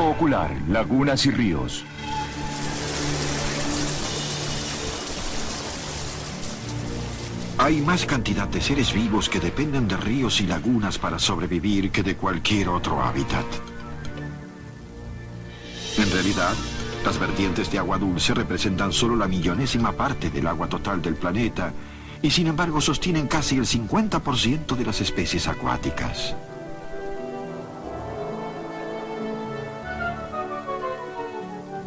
Ojo ocular, lagunas y ríos. Hay más cantidad de seres vivos que dependen de ríos y lagunas para sobrevivir que de cualquier otro hábitat. En realidad, las vertientes de agua dulce representan solo la millonésima parte del agua total del planeta y sin embargo sostienen casi el 50% de las especies acuáticas.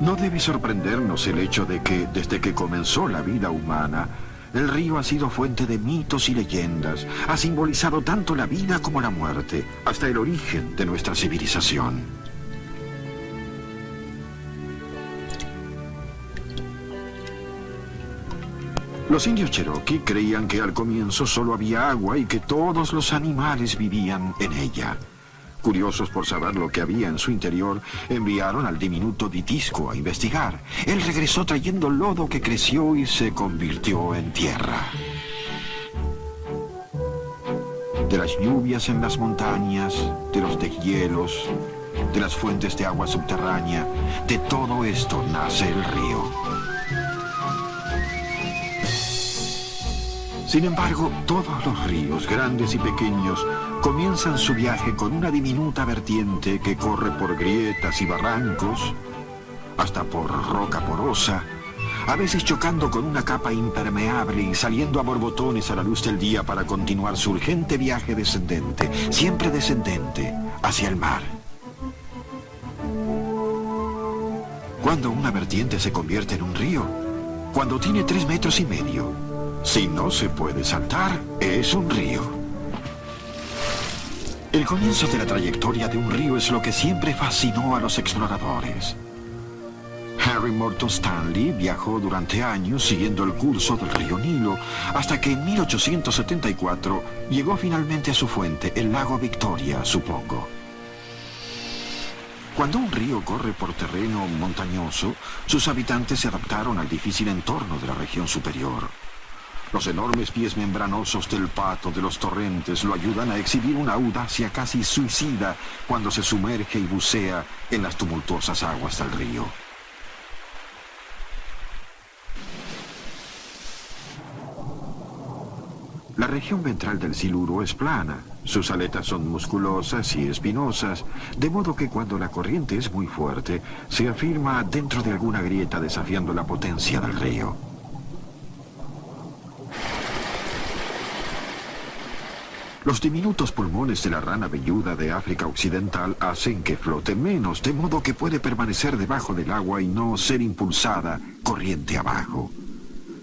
No debe sorprendernos el hecho de que, desde que comenzó la vida humana, el río ha sido fuente de mitos y leyendas, ha simbolizado tanto la vida como la muerte, hasta el origen de nuestra civilización. Los indios Cherokee creían que al comienzo solo había agua y que todos los animales vivían en ella. Curiosos por saber lo que había en su interior, enviaron al diminuto Ditisco a investigar. Él regresó trayendo lodo que creció y se convirtió en tierra. De las lluvias en las montañas, de los deshielos, de las fuentes de agua subterránea, de todo esto nace el río. Sin embargo, todos los ríos, grandes y pequeños, comienzan su viaje con una diminuta vertiente que corre por grietas y barrancos, hasta por roca porosa, a veces chocando con una capa impermeable y saliendo a borbotones a la luz del día para continuar su urgente viaje descendente, siempre descendente, hacia el mar. Cuando una vertiente se convierte en un río, cuando tiene 3,5 metros, si no se puede saltar, es un río. El comienzo de la trayectoria de un río es lo que siempre fascinó a los exploradores. Henry Morton Stanley viajó durante años siguiendo el curso del río Nilo, hasta que en 1874 llegó finalmente a su fuente, el lago Victoria, supongo. Cuando un río corre por terreno montañoso, sus habitantes se adaptaron al difícil entorno de la región superior. Los enormes pies membranosos del pato de los torrentes lo ayudan a exhibir una audacia casi suicida cuando se sumerge y bucea en las tumultuosas aguas del río. La región ventral del siluro es plana. Sus aletas son musculosas y espinosas, de modo que cuando la corriente es muy fuerte, se afirma dentro de alguna grieta desafiando la potencia del río. Los diminutos pulmones de la rana velluda de África Occidental hacen que flote menos, de modo que puede permanecer debajo del agua y no ser impulsada corriente abajo.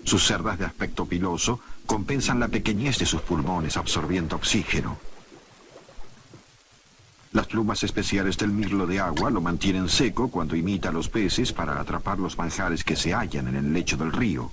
Sus cerdas de aspecto piloso compensan la pequeñez de sus pulmones absorbiendo oxígeno. Las plumas especiales del mirlo de agua lo mantienen seco cuando imita a los peces para atrapar los manjares que se hallan en el lecho del río.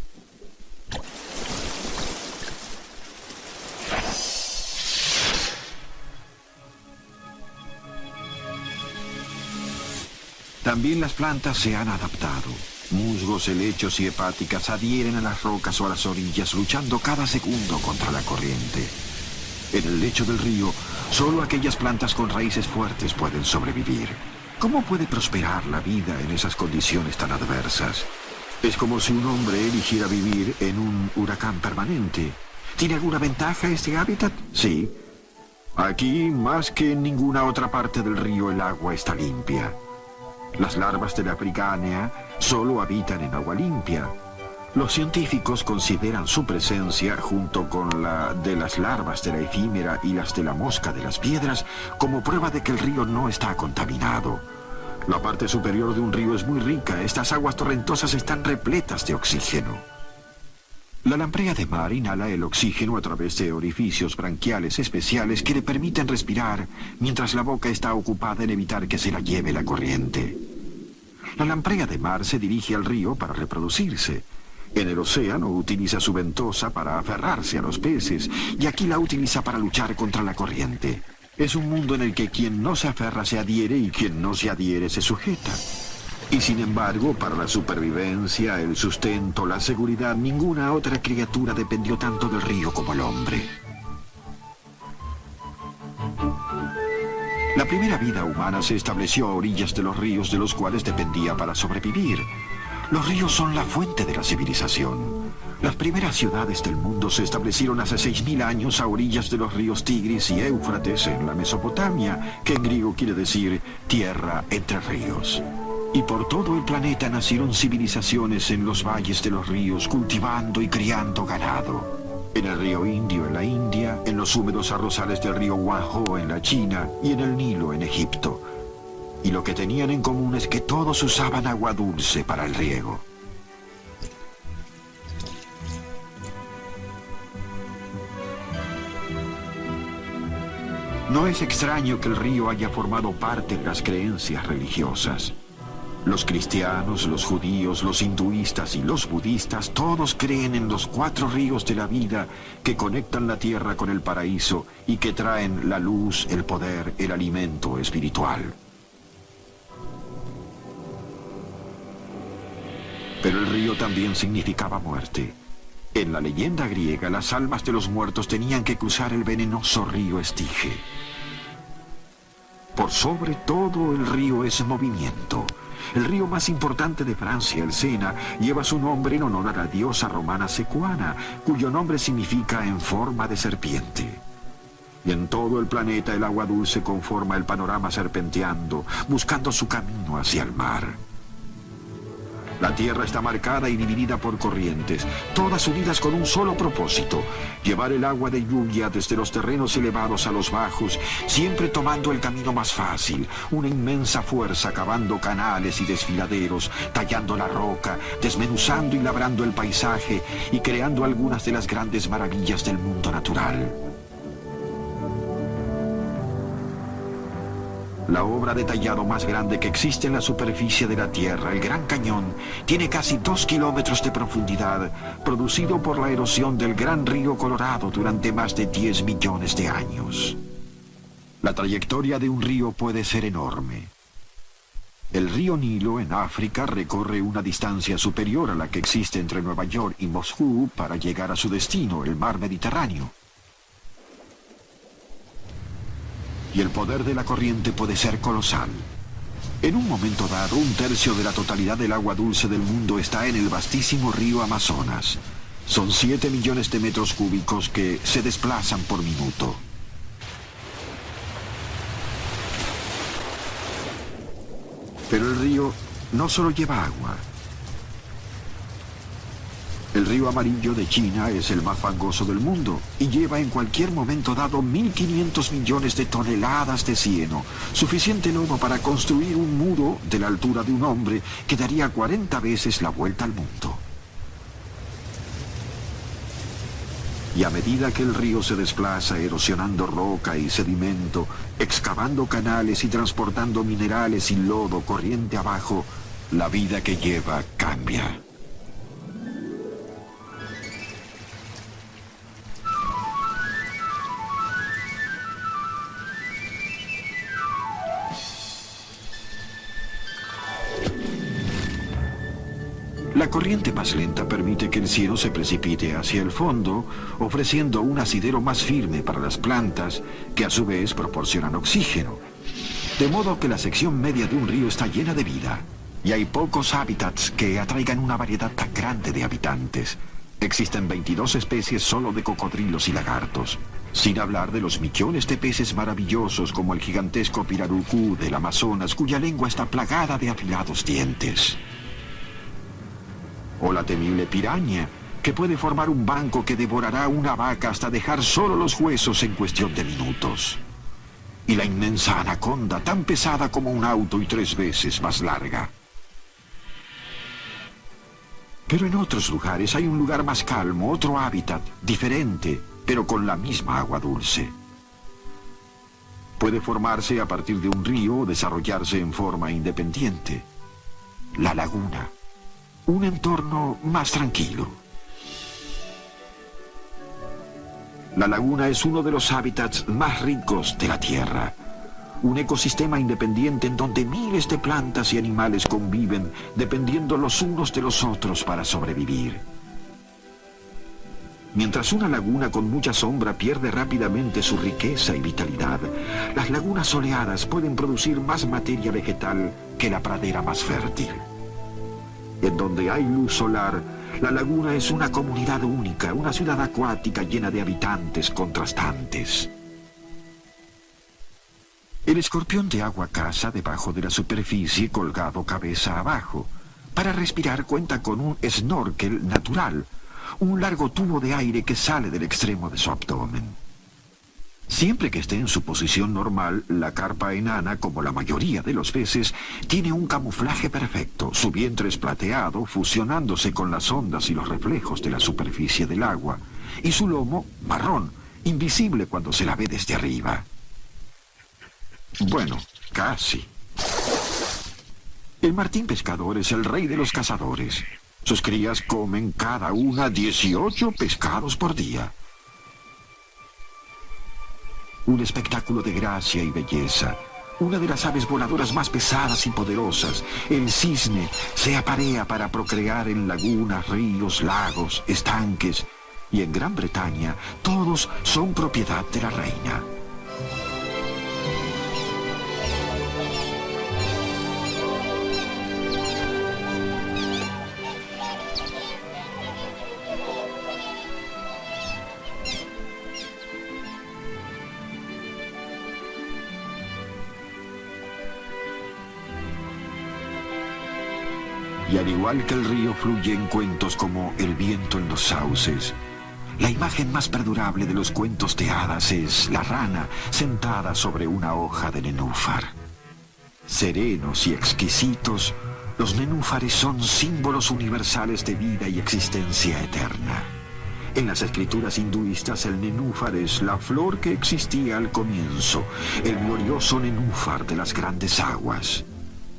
También las plantas se han adaptado. Musgos, helechos y hepáticas adhieren a las rocas o a las orillas, luchando cada segundo contra la corriente. En el lecho del río, solo aquellas plantas con raíces fuertes pueden sobrevivir. ¿Cómo puede prosperar la vida en esas condiciones tan adversas? Es como si un hombre eligiera vivir en un huracán permanente. ¿Tiene alguna ventaja este hábitat? Sí. Aquí, más que en ninguna otra parte del río, el agua está limpia. Las larvas de la Brigánea solo habitan en agua limpia. Los científicos consideran su presencia, junto con la de las larvas de la efímera y las de la mosca de las piedras, como prueba de que el río no está contaminado. La parte superior de un río es muy rica. Estas aguas torrentosas están repletas de oxígeno. La lamprea de mar inhala el oxígeno a través de orificios branquiales especiales que le permiten respirar mientras la boca está ocupada en evitar que se la lleve la corriente. La lamprea de mar se dirige al río para reproducirse. En el océano utiliza su ventosa para aferrarse a los peces y aquí la utiliza para luchar contra la corriente. Es un mundo en el que quien no se aferra se adhiere y quien no se adhiere se sujeta. Y sin embargo, para la supervivencia, el sustento, la seguridad, ninguna otra criatura dependió tanto del río como el hombre. La primera vida humana se estableció a orillas de los ríos de los cuales dependía para sobrevivir. Los ríos son la fuente de la civilización. Las primeras ciudades del mundo se establecieron hace 6.000 años a orillas de los ríos Tigris y Éufrates en la Mesopotamia, que en griego quiere decir tierra entre ríos. Y por todo el planeta nacieron civilizaciones en los valles de los ríos, cultivando y criando ganado. En el río Indio en la India, en los húmedos arrozales del río Huanghe en la China y en el Nilo en Egipto. Y lo que tenían en común es que todos usaban agua dulce para el riego. No es extraño que el río haya formado parte de las creencias religiosas. Los cristianos, los judíos, los hinduistas y los budistas, todos creen en los 4 ríos de la vida que conectan la tierra con el paraíso y que traen la luz, el poder, el alimento espiritual. Pero el río también significaba muerte. En la leyenda griega, las almas de los muertos tenían que cruzar el venenoso río Estige. Por sobre todo, el río es movimiento. El río más importante de Francia, el Sena, lleva su nombre en honor a la diosa romana Secuana, cuyo nombre significa en forma de serpiente. Y en todo el planeta el agua dulce conforma el panorama serpenteando, buscando su camino hacia el mar. La tierra está marcada y dividida por corrientes, todas unidas con un solo propósito: llevar el agua de lluvia desde los terrenos elevados a los bajos, siempre tomando el camino más fácil, una inmensa fuerza cavando canales y desfiladeros, tallando la roca, desmenuzando y labrando el paisaje y creando algunas de las grandes maravillas del mundo natural. La obra de tallado más grande que existe en la superficie de la Tierra, el Gran Cañón, tiene casi 2 kilómetros de profundidad, producido por la erosión del gran río Colorado durante más de 10 millones de años. La trayectoria de un río puede ser enorme. El río Nilo, en África, recorre una distancia superior a la que existe entre Nueva York y Moscú para llegar a su destino, el mar Mediterráneo. Y el poder de la corriente puede ser colosal. En un momento dado, 1/3 de la totalidad del agua dulce del mundo está en el vastísimo río Amazonas. Son 7 millones de metros cúbicos que se desplazan por minuto. Pero el río no solo lleva agua. El río Amarillo de China es el más fangoso del mundo y lleva en cualquier momento dado 1.500 millones de toneladas de cieno, suficiente lodo para construir un muro de la altura de un hombre que daría 40 veces la vuelta al mundo. Y a medida que el río se desplaza, erosionando roca y sedimento, excavando canales y transportando minerales y lodo corriente abajo, la vida que lleva cambia. La corriente más lenta permite que el cieno se precipite hacia el fondo, ofreciendo un asidero más firme para las plantas, que a su vez proporcionan oxígeno. De modo que la sección media de un río está llena de vida, y hay pocos hábitats que atraigan una variedad tan grande de habitantes. Existen 22 especies solo de cocodrilos y lagartos, sin hablar de los millones de peces maravillosos como el gigantesco pirarucú del Amazonas, cuya lengua está plagada de afilados dientes. O la temible piraña, que puede formar un banco que devorará una vaca hasta dejar solo los huesos en cuestión de minutos. Y la inmensa anaconda, tan pesada como un auto y 3 veces más larga. Pero en otros lugares hay un lugar más calmo, otro hábitat, diferente, pero con la misma agua dulce. Puede formarse a partir de un río o desarrollarse en forma independiente. La laguna. Un entorno más tranquilo. La laguna es uno de los hábitats más ricos de la Tierra. Un ecosistema independiente en donde miles de plantas y animales conviven, dependiendo los unos de los otros para sobrevivir. Mientras una laguna con mucha sombra pierde rápidamente su riqueza y vitalidad, las lagunas soleadas pueden producir más materia vegetal que la pradera más fértil. En donde hay luz solar, la laguna es una comunidad única, una ciudad acuática llena de habitantes contrastantes. El escorpión de agua caza debajo de la superficie colgado cabeza abajo. Para respirar cuenta con un snorkel natural, un largo tubo de aire que sale del extremo de su abdomen. Siempre que esté en su posición normal, la carpa enana, como la mayoría de los peces, tiene un camuflaje perfecto. Su vientre es plateado, fusionándose con las ondas y los reflejos de la superficie del agua, y su lomo marrón, invisible cuando se la ve desde arriba. Bueno, casi. El martín pescador es el rey de los cazadores. Sus crías comen cada una 18 pescados por día. Un espectáculo de gracia y belleza. Una de las aves voladoras más pesadas y poderosas, el cisne, se aparea para procrear en lagunas, ríos, lagos, estanques. Y en Gran Bretaña, todos son propiedad de la reina. Y al igual que el río fluye en cuentos como El viento en los sauces, la imagen más perdurable de los cuentos de hadas es la rana sentada sobre una hoja de nenúfar. Serenos y exquisitos, los nenúfares son símbolos universales de vida y existencia eterna. En las escrituras hinduistas, el nenúfar es la flor que existía al comienzo, el glorioso nenúfar de las grandes aguas.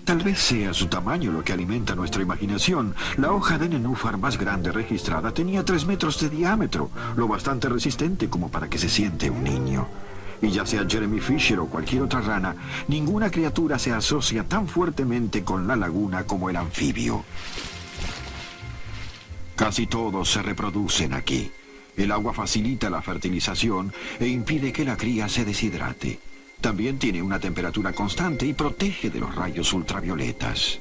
Tal vez sea su tamaño lo que alimenta nuestra imaginación. La hoja de nenúfar más grande registrada tenía 3 metros de diámetro, lo bastante resistente como para que se siente un niño. Y ya sea Jeremy Fisher o cualquier otra rana, ninguna criatura se asocia tan fuertemente con la laguna como el anfibio. Casi todos se reproducen aquí. El agua facilita la fertilización e impide que la cría se deshidrate. También tiene una temperatura constante y protege de los rayos ultravioletas.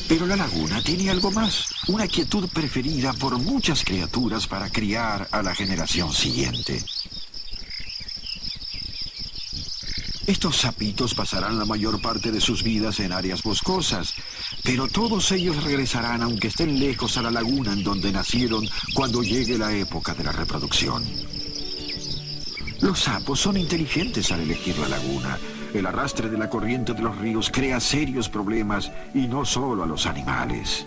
Pero la laguna tiene algo más, una quietud preferida por muchas criaturas para criar a la generación siguiente. Estos sapitos pasarán la mayor parte de sus vidas en áreas boscosas, pero todos ellos regresarán aunque estén lejos a la laguna en donde nacieron cuando llegue la época de la reproducción. Los sapos son inteligentes al elegir la laguna. El arrastre de la corriente de los ríos crea serios problemas y no solo a los animales.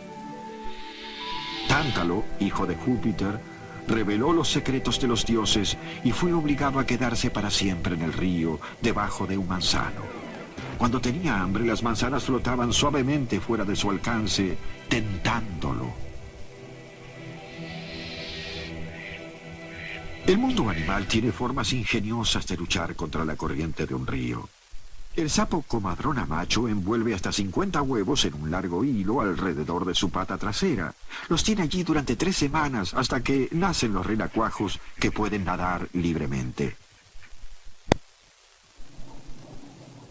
Tántalo, hijo de Júpiter, reveló los secretos de los dioses y fue obligado a quedarse para siempre en el río, debajo de un manzano. Cuando tenía hambre, las manzanas flotaban suavemente fuera de su alcance, tentándolo. El mundo animal tiene formas ingeniosas de luchar contra la corriente de un río. El sapo comadrona macho envuelve hasta 50 huevos en un largo hilo alrededor de su pata trasera. Los tiene allí durante 3 semanas hasta que nacen los renacuajos que pueden nadar libremente.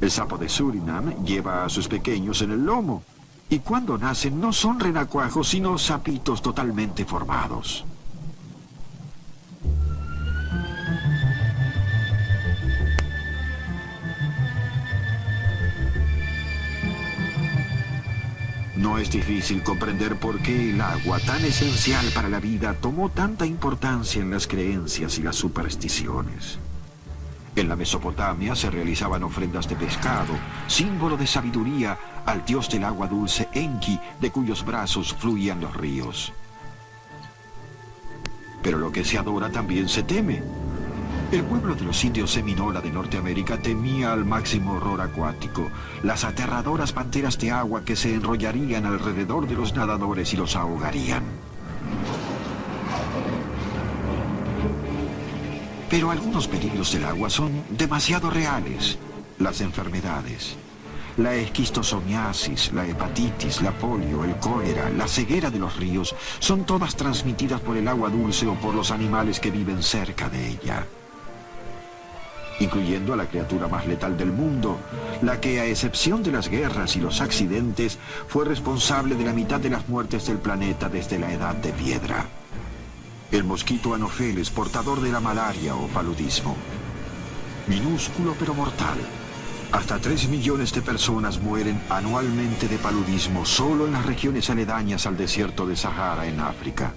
El sapo de Surinam lleva a sus pequeños en el lomo y cuando nacen no son renacuajos sino sapitos totalmente formados. No es difícil comprender por qué el agua, tan esencial para la vida, tomó tanta importancia en las creencias y las supersticiones. En la Mesopotamia se realizaban ofrendas de pescado, símbolo de sabiduría al dios del agua dulce Enki, de cuyos brazos fluían los ríos. Pero lo que se adora también se teme. El pueblo de los indios Seminola de Norteamérica temía al máximo horror acuático, las aterradoras panteras de agua que se enrollarían alrededor de los nadadores y los ahogarían. Pero algunos peligros del agua son demasiado reales. Las enfermedades. La esquistosomiasis, la hepatitis, la polio, el cólera, la ceguera de los ríos son todas transmitidas por el agua dulce o por los animales que viven cerca de ella, incluyendo a la criatura más letal del mundo, la que, a excepción de las guerras y los accidentes, fue responsable de la mitad de las muertes del planeta desde la Edad de Piedra. El mosquito Anopheles, portador de la malaria o paludismo. Minúsculo pero mortal. Hasta 3 millones de personas mueren anualmente de paludismo solo en las regiones aledañas al desierto de Sahara en África.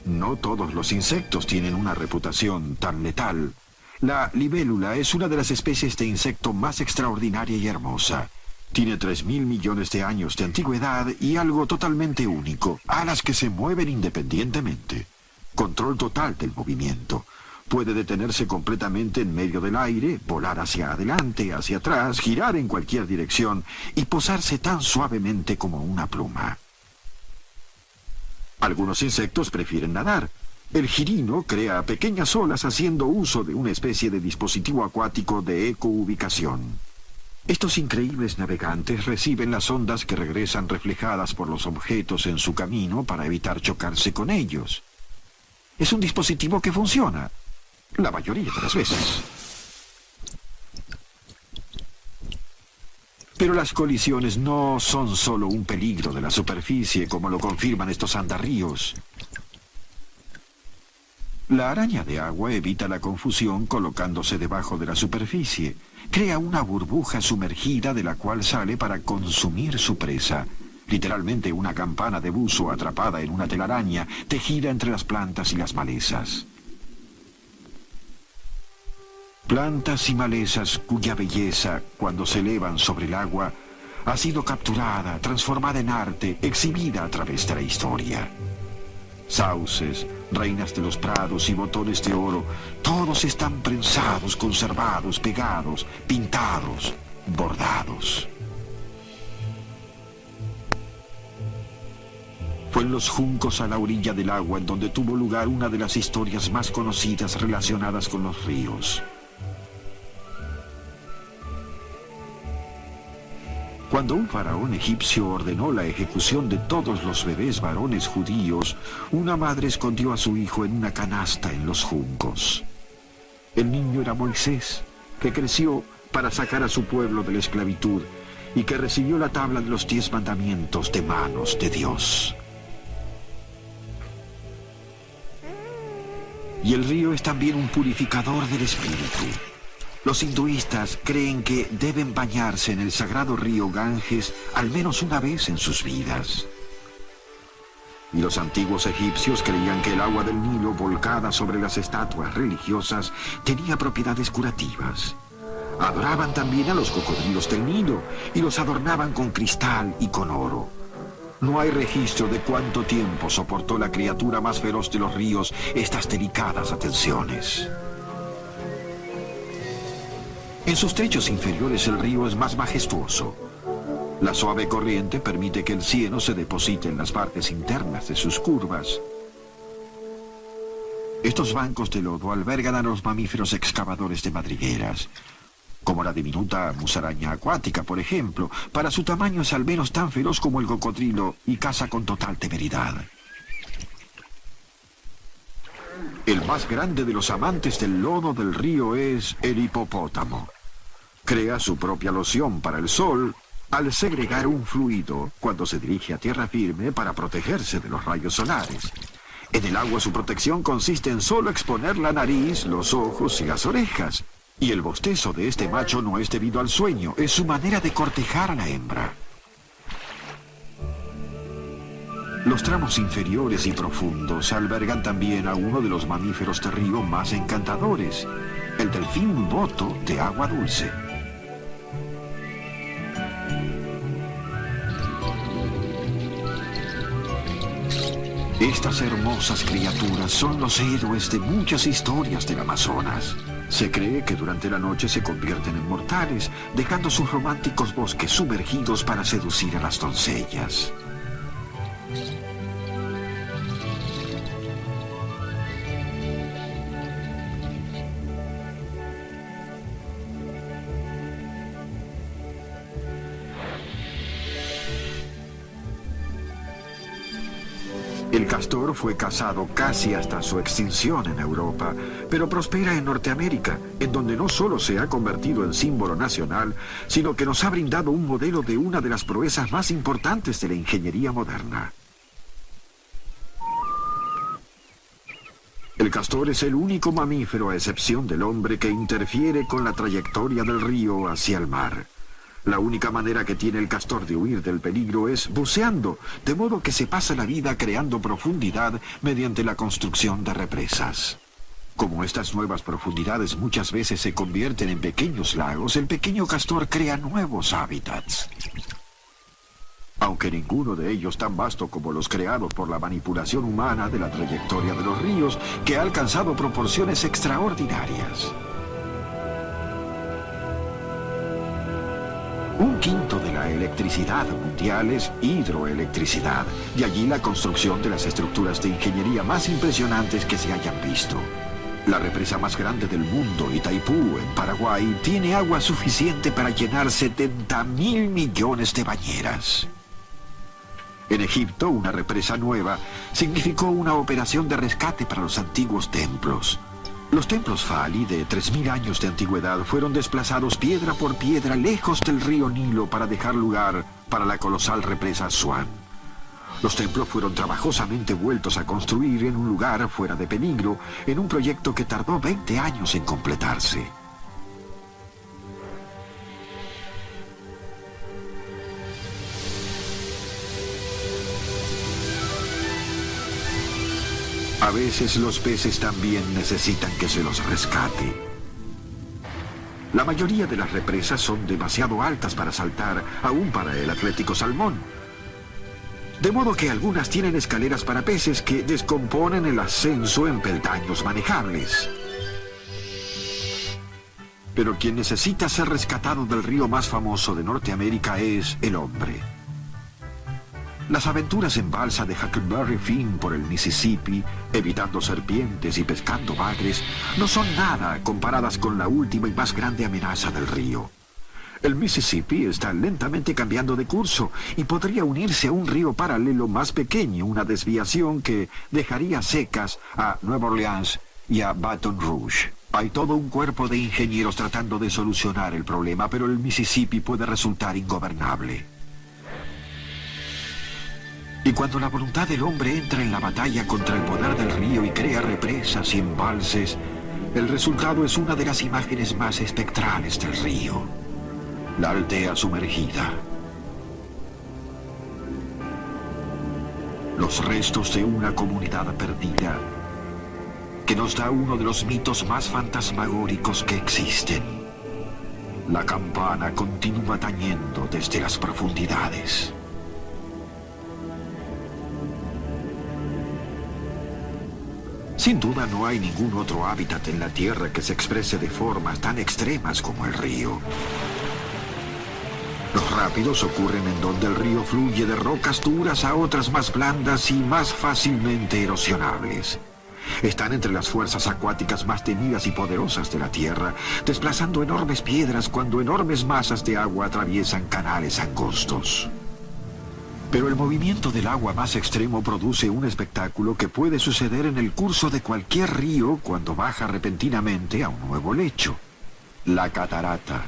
No todos los insectos tienen una reputación tan letal. La libélula es una de las especies de insecto más extraordinaria y hermosa. Tiene 3.000 millones de años de antigüedad y algo totalmente único: alas que se mueven independientemente. Control total del movimiento. Puede detenerse completamente en medio del aire, volar hacia adelante, hacia atrás, girar en cualquier dirección y posarse tan suavemente como una pluma. Algunos insectos prefieren nadar. El girino crea pequeñas olas haciendo uso de una especie de dispositivo acuático de ecoubicación. Estos increíbles navegantes reciben las ondas que regresan reflejadas por los objetos en su camino para evitar chocarse con ellos. Es un dispositivo que funciona la mayoría de las veces. Pero las colisiones no son solo un peligro de la superficie, como lo confirman estos andarríos. La araña de agua evita la confusión colocándose debajo de la superficie. Crea una burbuja sumergida de la cual sale para consumir su presa. Literalmente una campana de buzo atrapada en una telaraña, tejida entre las plantas y las malezas. Plantas y malezas cuya belleza, cuando se elevan sobre el agua, ha sido capturada, transformada en arte, exhibida a través de la historia. Sauces, reinas de los prados y botones de oro, todos están prensados, conservados, pegados, pintados, bordados. Fue en los juncos a la orilla del agua en donde tuvo lugar una de las historias más conocidas relacionadas con los ríos. Cuando un faraón egipcio ordenó la ejecución de todos los bebés varones judíos, una madre escondió a su hijo en una canasta en los juncos. El niño era Moisés, que creció para sacar a su pueblo de la esclavitud y que recibió la tabla de los 10 mandamientos de manos de Dios. Y el río es también un purificador del espíritu. Los hinduistas creen que deben bañarse en el sagrado río Ganges al menos una vez en sus vidas. Y los antiguos egipcios creían que el agua del Nilo volcada sobre las estatuas religiosas tenía propiedades curativas. Adoraban también a los cocodrilos del Nilo y los adornaban con cristal y con oro. No hay registro de cuánto tiempo soportó la criatura más feroz de los ríos estas delicadas atenciones. En sus techos inferiores el río es más majestuoso. La suave corriente permite que el cieno se deposite en las partes internas de sus curvas. Estos bancos de lodo albergan a los mamíferos excavadores de madrigueras, como la diminuta musaraña acuática, por ejemplo. Para su tamaño es al menos tan feroz como el cocodrilo y caza con total temeridad. El más grande de los amantes del lodo del río es el hipopótamo. Crea su propia loción para el sol al segregar un fluido cuando se dirige a tierra firme para protegerse de los rayos solares. En el agua su protección consiste en solo exponer la nariz, los ojos y las orejas. Y el bostezo de este macho no es debido al sueño, es su manera de cortejar a la hembra. Los tramos inferiores y profundos albergan también a uno de los mamíferos de río más encantadores, el delfín boto de agua dulce. Estas hermosas criaturas son los héroes de muchas historias del Amazonas. Se cree que durante la noche se convierten en mortales, dejando sus románticos bosques sumergidos para seducir a las doncellas. El castor fue cazado casi hasta su extinción en Europa, pero prospera en Norteamérica, en donde no solo se ha convertido en símbolo nacional, sino que nos ha brindado un modelo de una de las proezas más importantes de la ingeniería moderna. El castor es el único mamífero, a excepción del hombre, que interfiere con la trayectoria del río hacia el mar. La única manera que tiene el castor de huir del peligro es buceando, de modo que se pasa la vida creando profundidad mediante la construcción de represas. Como estas nuevas profundidades muchas veces se convierten en pequeños lagos, el pequeño castor crea nuevos hábitats. Aunque ninguno de ellos tan vasto como los creados por la manipulación humana de la trayectoria de los ríos, que ha alcanzado proporciones extraordinarias. Un quinto de la electricidad mundial es hidroelectricidad, de allí la construcción de las estructuras de ingeniería más impresionantes que se hayan visto. La represa más grande del mundo, Itaipú, en Paraguay, tiene agua suficiente para llenar 70.000 millones de bañeras. En Egipto, una represa nueva significó una operación de rescate para los antiguos templos. Los templos Fali, de 3.000 años de antigüedad, fueron desplazados piedra por piedra lejos del río Nilo para dejar lugar para la colosal represa Asuán. Los templos fueron trabajosamente vueltos a construir en un lugar fuera de peligro, en un proyecto que tardó 20 años en completarse. A veces los peces también necesitan que se los rescate. La mayoría de las represas son demasiado altas para saltar, aún para el atlético salmón. De modo que algunas tienen escaleras para peces que descomponen el ascenso en peldaños manejables. Pero quien necesita ser rescatado del río más famoso de Norteamérica es el hombre. Las aventuras en balsa de Huckleberry Finn por el Mississippi, evitando serpientes y pescando bagres, no son nada comparadas con la última y más grande amenaza del río. El Mississippi está lentamente cambiando de curso y podría unirse a un río paralelo más pequeño, una desviación que dejaría secas a Nueva Orleans y a Baton Rouge. Hay todo un cuerpo de ingenieros tratando de solucionar el problema, pero el Mississippi puede resultar ingobernable. Y cuando la voluntad del hombre entra en la batalla contra el poder del río y crea represas y embalses, el resultado es una de las imágenes más espectrales del río: la aldea sumergida. Los restos de una comunidad perdida que nos da uno de los mitos más fantasmagóricos que existen. La campana continúa tañendo desde las profundidades. Sin duda no hay ningún otro hábitat en la Tierra que se exprese de formas tan extremas como el río. Los rápidos ocurren en donde el río fluye de rocas duras a otras más blandas y más fácilmente erosionables. Están entre las fuerzas acuáticas más temidas y poderosas de la Tierra, desplazando enormes piedras cuando enormes masas de agua atraviesan canales angostos. Pero el movimiento del agua más extremo produce un espectáculo que puede suceder en el curso de cualquier río cuando baja repentinamente a un nuevo lecho: la catarata.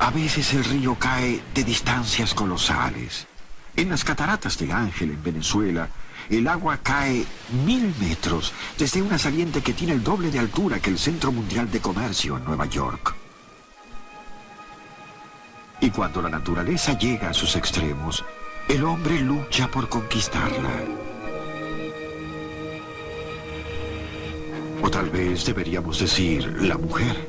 A veces el río cae de distancias colosales. En las cataratas del Ángel, en Venezuela, el agua cae 1000 metros desde una saliente que tiene el doble de altura que el Centro Mundial de Comercio en Nueva York. Y cuando la naturaleza llega a sus extremos, el hombre lucha por conquistarla. O tal vez deberíamos decir la mujer.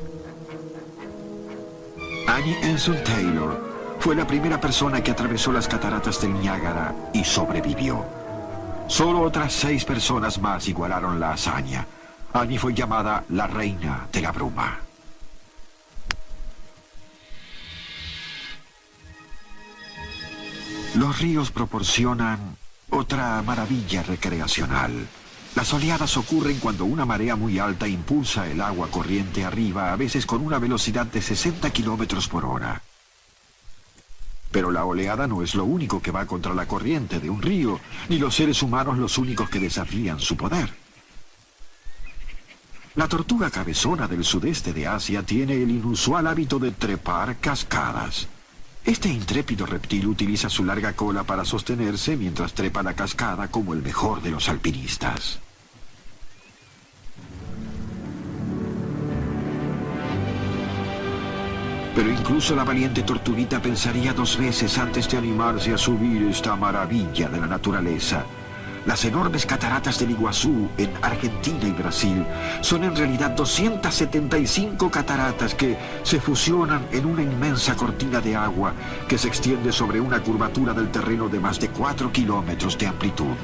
Annie Anson Taylor fue la primera persona que atravesó las cataratas del Niágara y sobrevivió. Solo otras 6 personas más igualaron la hazaña. Annie fue llamada la reina de la bruma. Los ríos proporcionan otra maravilla recreacional. Las oleadas ocurren cuando una marea muy alta impulsa el agua corriente arriba, a veces con una velocidad de 60 kilómetros por hora. Pero la oleada no es lo único que va contra la corriente de un río, ni los seres humanos los únicos que desafían su poder. La tortuga cabezona del sudeste de Asia tiene el inusual hábito de trepar cascadas. Este intrépido reptil utiliza su larga cola para sostenerse mientras trepa la cascada como el mejor de los alpinistas. Pero incluso la valiente tortuguita pensaría 2 veces antes de animarse a subir esta maravilla de la naturaleza. Las enormes cataratas del Iguazú en Argentina y Brasil son en realidad 275 cataratas que se fusionan en una inmensa cortina de agua que se extiende sobre una curvatura del terreno de más de 4 kilómetros de amplitud.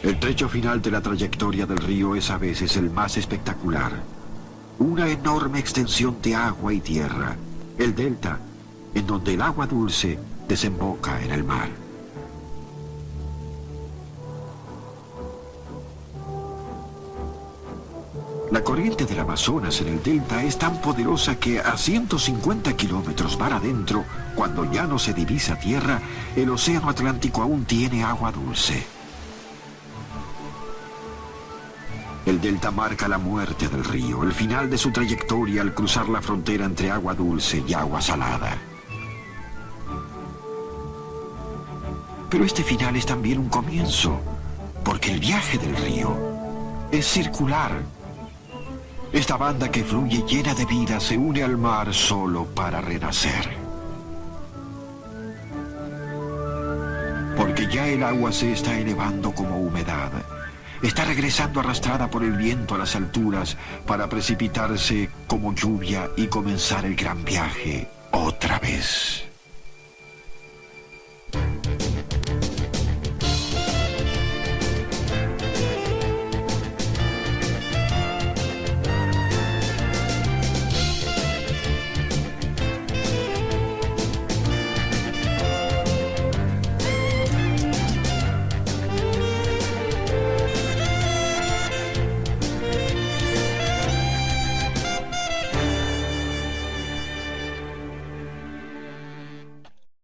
El trecho final de la trayectoria del río es a veces el más espectacular. Una enorme extensión de agua y tierra, el delta, en donde el agua dulce desemboca en el mar. La corriente del Amazonas en el delta es tan poderosa que a 150 kilómetros mar adentro, cuando ya no se divisa tierra, el océano Atlántico aún tiene agua dulce. El delta marca la muerte del río, el final de su trayectoria al cruzar la frontera entre agua dulce y agua salada. Pero este final es también un comienzo, porque el viaje del río es circular. Esta banda que fluye llena de vida se une al mar solo para renacer. Porque ya el agua se está elevando como humedad. Está regresando arrastrada por el viento a las alturas para precipitarse como lluvia y comenzar el gran viaje otra vez.